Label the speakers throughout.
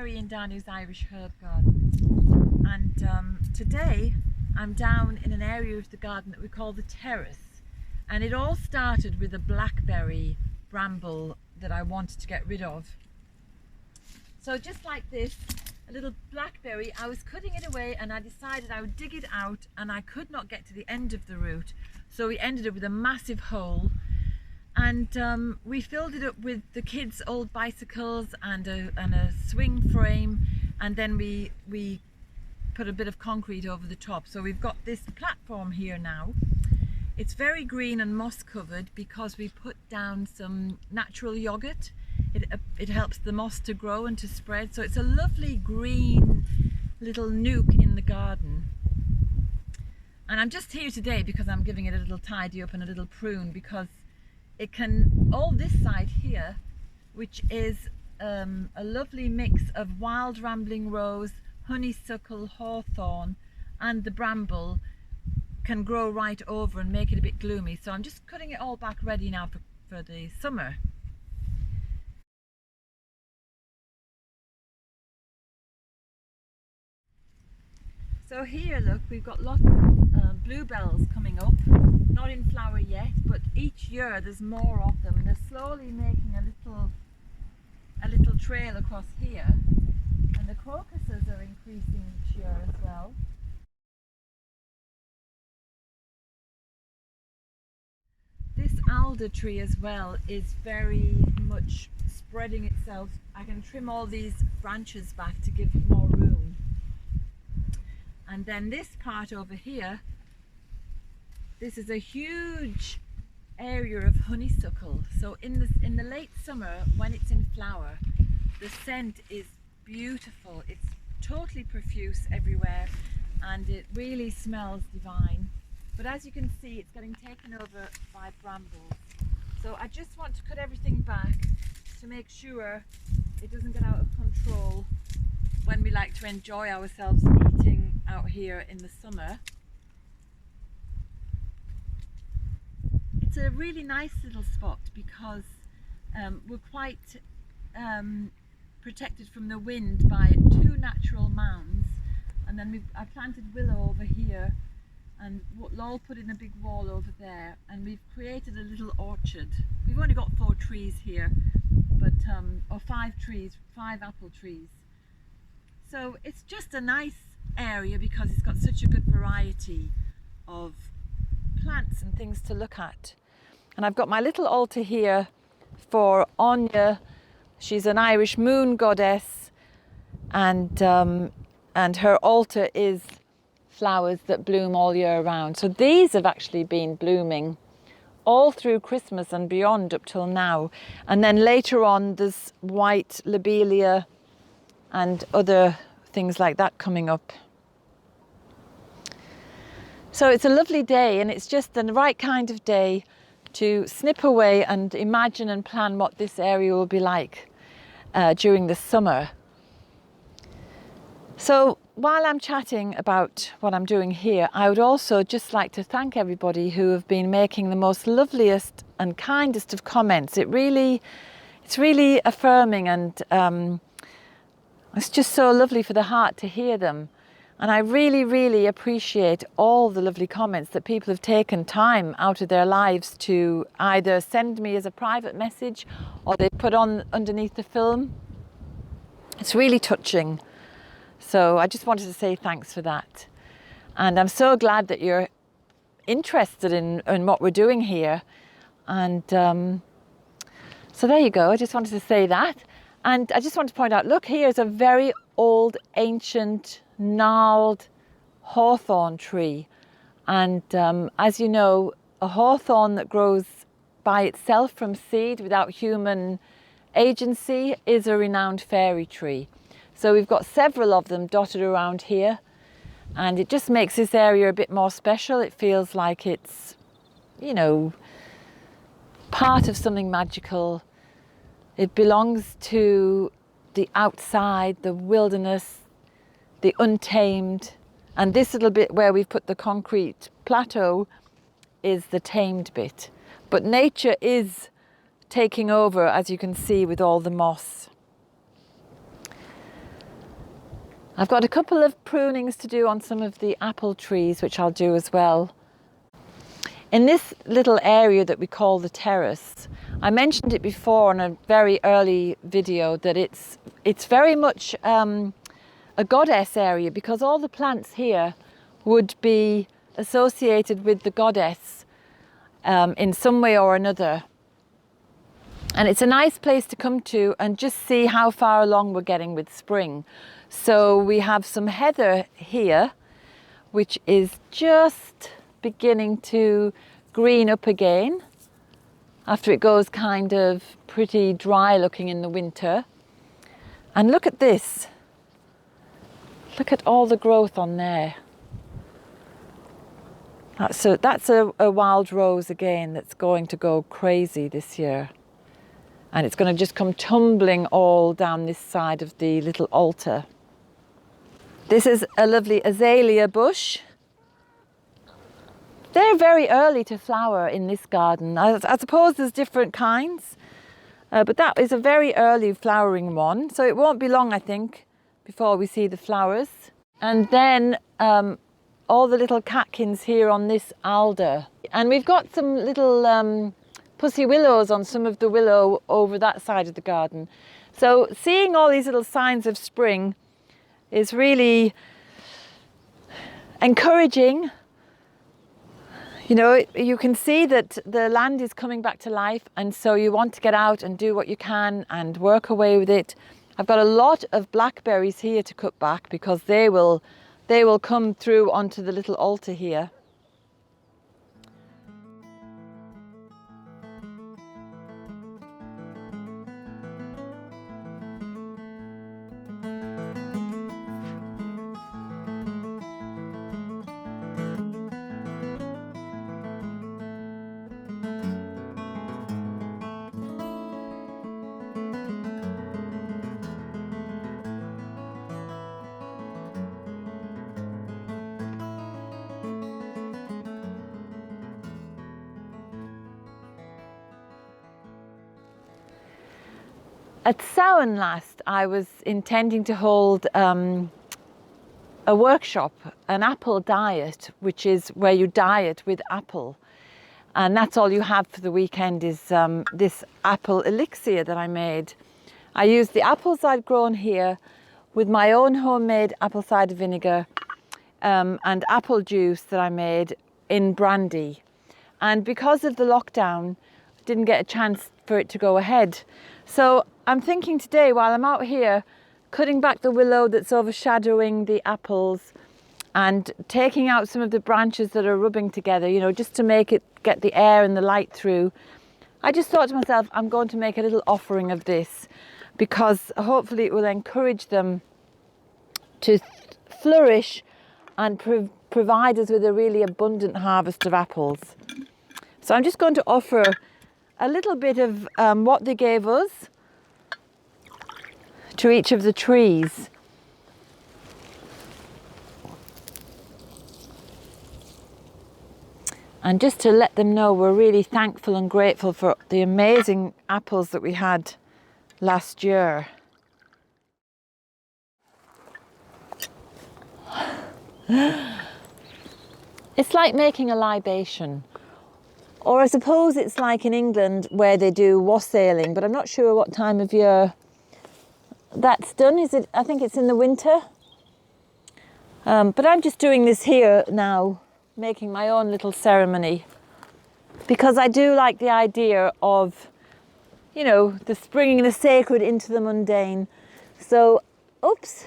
Speaker 1: Terri and Danu's Irish herb garden, and today I'm down in an area of the garden that we call the terrace, and it all started with a blackberry bramble that I wanted to get rid of. So just like this, a little blackberry, I was cutting it away and I decided I would dig it out, and I could not get to the end of the root, so we ended up with a massive hole. And we filled it up with the kids' old bicycles and a swing frame, and then we put a bit of concrete over the top. So we've got this platform here now. It's very green and moss covered because we put down some natural yogurt. It helps the moss to grow and to spread. So it's a lovely green little nook in the garden. And I'm just here today because I'm giving it a little tidy up and a little prune, because it can, all this side here, which is a lovely mix of wild rambling rose, honeysuckle, hawthorn and the bramble, can grow right over and make it a bit gloomy. So I'm just cutting it all back ready now for the summer. So here, look, we've got lots of bluebells coming up, not in flower yet, but each year there's more of them, and they're slowly making a little trail across here. And the crocuses are increasing each year as well. This alder tree as well is very much spreading itself. I can trim all these branches back to give it more room. And then this part over here, this is a huge area of honeysuckle. So in the late summer, when it's in flower, the scent is beautiful. It's totally profuse everywhere, and it really smells divine. But as you can see, it's getting taken over by brambles. So I just want to cut everything back to make sure it doesn't get out of control when we like to enjoy ourselves eating out here in the summer. It's a really nice little spot because we're quite protected from the wind by 2 natural mounds, and then I planted willow over here, and Lowell put in a big wall over there, and we've created a little orchard. We've only got 4 trees here, but or 5 trees, 5 apple trees. So it's just a nice area because it's got such a good variety of plants and things to look at. And I've got my little altar here for Anya. She's an Irish moon goddess, and her altar is flowers that bloom all year round. So these have actually been blooming all through Christmas and beyond up till now. And then later on there's white lobelia and other things like that coming up. So it's a lovely day, and it's just the right kind of day to snip away and imagine and plan what this area will be like during the summer. So while I'm chatting about what I'm doing here, I would also just like to thank everybody who have been making the most loveliest and kindest of comments. It's really affirming, and it's just so lovely for the heart to hear them. And I really, really appreciate all the lovely comments that people have taken time out of their lives to either send me as a private message or they put on underneath the film. It's really touching. So I just wanted to say thanks for that. And I'm so glad that you're interested in what we're doing here. And so there you go. I just wanted to say that. And I just want to point out, look, here's a very old, ancient, gnarled hawthorn tree. And as you know, a hawthorn that grows by itself from seed without human agency is a renowned fairy tree. So we've got several of them dotted around here, and it just makes this area a bit more special. It feels like it's, you know, part of something magical. It belongs to the outside, the wilderness, the untamed. And this little bit where we've put the concrete plateau is the tamed bit. But nature is taking over, as you can see, with all the moss. I've got a couple of prunings to do on some of the apple trees, which I'll do as well. In this little area that we call the terrace, I mentioned it before in a very early video that it's very much a goddess area, because all the plants here would be associated with the goddess in some way or another. And it's a nice place to come to and just see how far along we're getting with spring. So we have some heather here, which is just beginning to green up again after it goes kind of pretty dry looking in the winter. And look at this. Look at all the growth on there. That's a wild rose again that's going to go crazy this year. And it's going to just come tumbling all down this side of the little altar. This is a lovely azalea bush. They're very early to flower in this garden. I suppose there's different kinds, but that is a very early flowering one. So it won't be long, I think, before we see the flowers. And then all the little catkins here on this alder. And we've got some little pussy willows on some of the willow over that side of the garden. So seeing all these little signs of spring is really encouraging. You know, you can see that the land is coming back to life, and so you want to get out and do what you can and work away with it. I've got a lot of blackberries here to cut back because they will come through onto the little altar here. At Samhain last, I was intending to hold a workshop, an apple diet, which is where you diet with apple. And that's all you have for the weekend is this Apple Elixir that I made. I used the apples I'd grown here with my own homemade apple cider vinegar and apple juice that I made in brandy. And because of the lockdown, I didn't get a chance for it to go ahead. So I'm thinking today, while I'm out here cutting back the willow that's overshadowing the apples and taking out some of the branches that are rubbing together, you know, just to make it get the air and the light through, I just thought to myself, I'm going to make a little offering of this because hopefully it will encourage them to flourish and provide us with a really abundant harvest of apples. So I'm just going to offer a little bit of what they gave us to each of the trees. And just to let them know we're really thankful and grateful for the amazing apples that we had last year. It's like making a libation. Or I suppose it's like in England where they do wassailing, but I'm not sure what time of year that's done. Is it? I think it's in the winter. But I'm just doing this here now, making my own little ceremony, because I do like the idea of, you know, the bringing the sacred into the mundane. So, oops.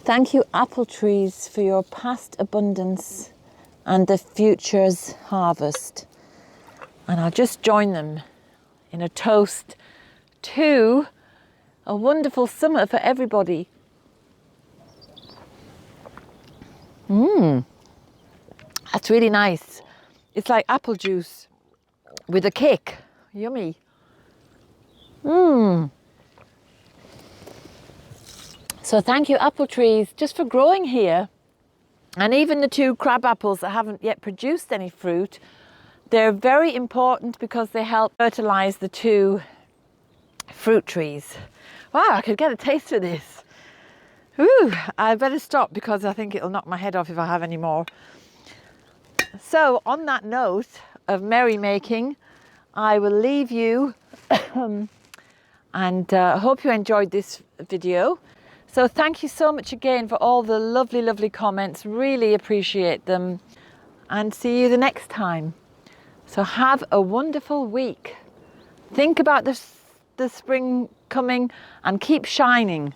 Speaker 1: Thank you, apple trees, for your past abundance and the future's harvest. And I'll just join them in a toast to a wonderful summer for everybody. That's really nice. It's like apple juice with a kick. Yummy. So thank you, apple trees, just for growing here. And even the 2 crab apples that haven't yet produced any fruit, they're very important because they help fertilize the 2 fruit trees. Wow, I could get a taste of this. Ooh, I better stop because I think it'll knock my head off if I have any more. So on that note of merrymaking, I will leave you and hope you enjoyed this video. So thank you so much again for all the lovely, lovely comments. Really appreciate them. And see you the next time. So have a wonderful week. Think about the spring coming and keep shining.